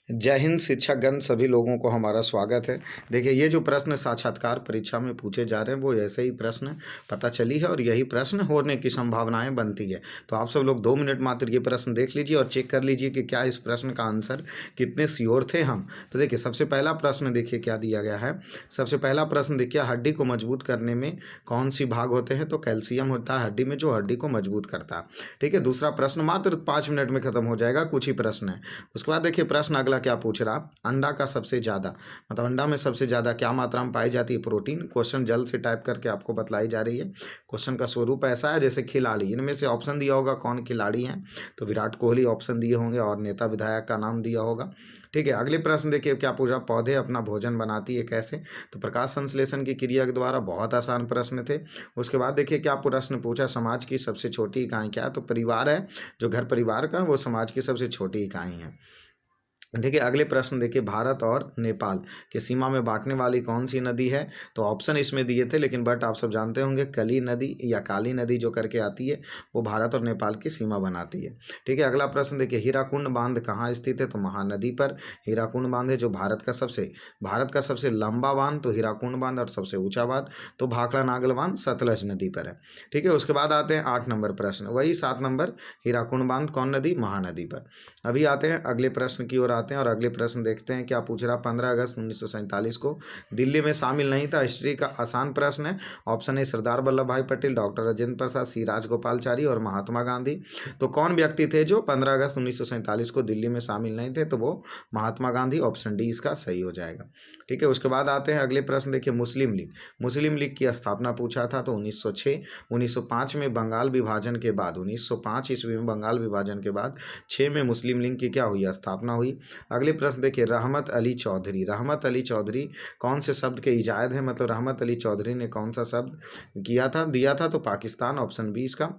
जय हिंद शिक्षकगण सभी लोगों को हमारा स्वागत है। देखिए ये जो प्रश्न साक्षात्कार परीक्षा में पूछे जा रहे हैं वो ऐसे ही प्रश्न पता चली है और यही प्रश्न होने की संभावनाएं बनती है। तो आप सब लोग 2 मिनट मात्र ये प्रश्न देख लीजिए और चेक कर लीजिए कि क्या इस प्रश्न का आंसर कितने श्योर थे हम। तो देखिए सबसे पहला प्रश्न देखिए क्या दिया गया है। सबसे पहला प्रश्न देखिए हड्डी को मजबूत करने में कौन सी भाग होते हैं, तो कैल्शियम होता है हड्डी में जो हड्डी को मजबूत करता है। ठीक है, दूसरा प्रश्न मात्र 5 मिनट में खत्म हो जाएगा, कुछ ही प्रश्न है। उसके बाद देखिए प्रश्न अगला क्या पूछ रहा, अंडा का सबसे ज़्यादा मतलब अंडा में सबसे ज़्यादा क्या मात्रा में पाई जाती है प्रोटीन। क्वेश्चन जल्द से टाइप करके आपको बतलाई जा रही है। क्वेश्चन का स्वरूप ऐसा है जैसे खिलाड़ी, इनमें से ऑप्शन दिया होगा कौन खिलाड़ी हैं, तो विराट कोहली ऑप्शन दिए होंगे और नेता विधायक का नाम दिया होगा। ठीक है, अगले प्रश्न देखिए क्या पूछा, पौधे अपना भोजन बनाती है कैसे, तो प्रकाश संश्लेषण की क्रिया के द्वारा। बहुत आसान प्रश्न थे। उसके बाद देखिए क्या प्रश्न पूछा, समाज की सबसे छोटी इकाई क्या है, तो परिवार है, जो घर परिवार का वो समाज की सबसे छोटी इकाई है। देखिए अगले प्रश्न देखिए, भारत और नेपाल के सीमा में बांटने वाली कौन सी नदी है, तो ऑप्शन इसमें दिए थे लेकिन बट आप सब जानते होंगे कली नदी या काली नदी जो करके आती है वो भारत और नेपाल की सीमा बनाती है। ठीक है, अगला प्रश्न देखिए, हीराकुंड बांध कहाँ स्थित है, तो महानदी पर हीराकुंड बांध है, जो भारत का सबसे लंबा बांध तो हीराकुंड बांध, और सबसे ऊंचा बांध तो भाखड़ा नागल बांध सतलज नदी पर है। ठीक है, उसके बाद आते हैं 8 नंबर प्रश्न, वही 7 नंबर हीराकुंड बांध कौन नदी, महानदी पर। अभी आते हैं अगले प्रश्न की ओर आते हैं और अगले प्रश्न देखते हैं क्या पूछ रहा, 15 अगस्त 1947 को दिल्ली में शामिल नहीं था। हिस्ट्री का आसान प्रश्न है। ऑप्शन ए सरदार वल्लभ भाई पटेल, डॉक्टर राजेंद्र प्रसाद, सी राजगोपालचारी और महात्मा गांधी। तो कौन व्यक्ति थे जो 15 अगस्त 1947 को दिल्ली में शामिल नहीं थे, तो वो महात्मा गांधी, ऑप्शन डी इसका सही हो जाएगा। ठीक है, उसके बाद आते हैं अगले प्रश्न देखिए, मुस्लिम लीग की स्थापना पूछा था, तो 1906 1905 में बंगाल विभाजन के बाद 1905 ईस्वी में बंगाल विभाजन के बाद 6 में मुस्लिम लीग की क्या हुई, स्थापना हुई। अगले प्रश्न देखिए, रहमत अली चौधरी कौन से शब्द के इजायद है, मतलब रहमत अली चौधरी ने कौन सा शब्द दिया था, तो पाकिस्तान, ऑप्शन बी इसका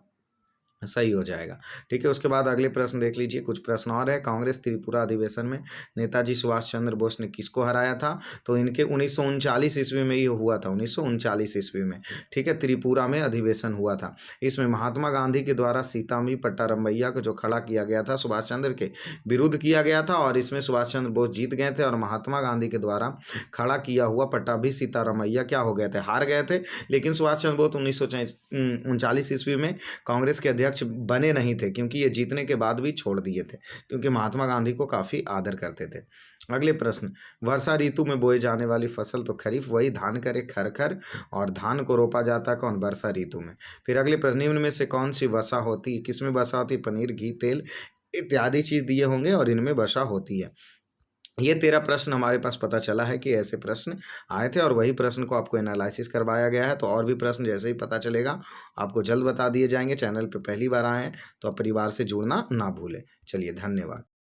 सही हो जाएगा। ठीक है, उसके बाद अगले प्रश्न देख लीजिए, कुछ प्रश्न और है। कांग्रेस त्रिपुरा अधिवेशन में नेताजी सुभाष चंद्र बोस ने किसको हराया था, तो इनके 1939 ईस्वी में ये हुआ था, 1939 ईस्वी में। ठीक है, त्रिपुरा में अधिवेशन हुआ था। इसमें महात्मा गांधी के द्वारा सीतामी पट्टारमैया को जो खड़ा किया गया था सुभाष चंद्र के विरुद्ध किया गया था, और इसमें सुभाष चंद्र बोस जीत गए थे और महात्मा गांधी के द्वारा खड़ा किया हुआ पट्टाभी सीतारामैया क्या हो गए थे, हार गए थे। लेकिन सुभाष चंद्र बोस 1939 ईस्वी में कांग्रेस के अध्यक्ष बने नहीं थे, क्योंकि ये जीतने के बाद भी छोड़ दिए थे, क्योंकि महात्मा गांधी को काफ़ी आदर करते थे। अगले प्रश्न, वर्षा ऋतु में बोई जाने वाली फसल, तो खरीफ, वही धान करे खर, और धान को रोपा जाता कौन, वर्षा ऋतु में। फिर अगले प्रश्न, निम्न में से कौन सी वसा होती, किसमें वसा होती, पनीर, घी, तेल इत्यादि चीज दिए होंगे और इनमें वसा होती है। ये 13 प्रश्न हमारे पास पता चला है कि ऐसे प्रश्न आए थे और वही प्रश्न को आपको एनालिसिस करवाया गया है। तो और भी प्रश्न जैसे ही पता चलेगा आपको जल्द बता दिए जाएंगे। चैनल पे पहली बार आए हैं तो आप परिवार से जुड़ना ना भूलें। चलिए धन्यवाद।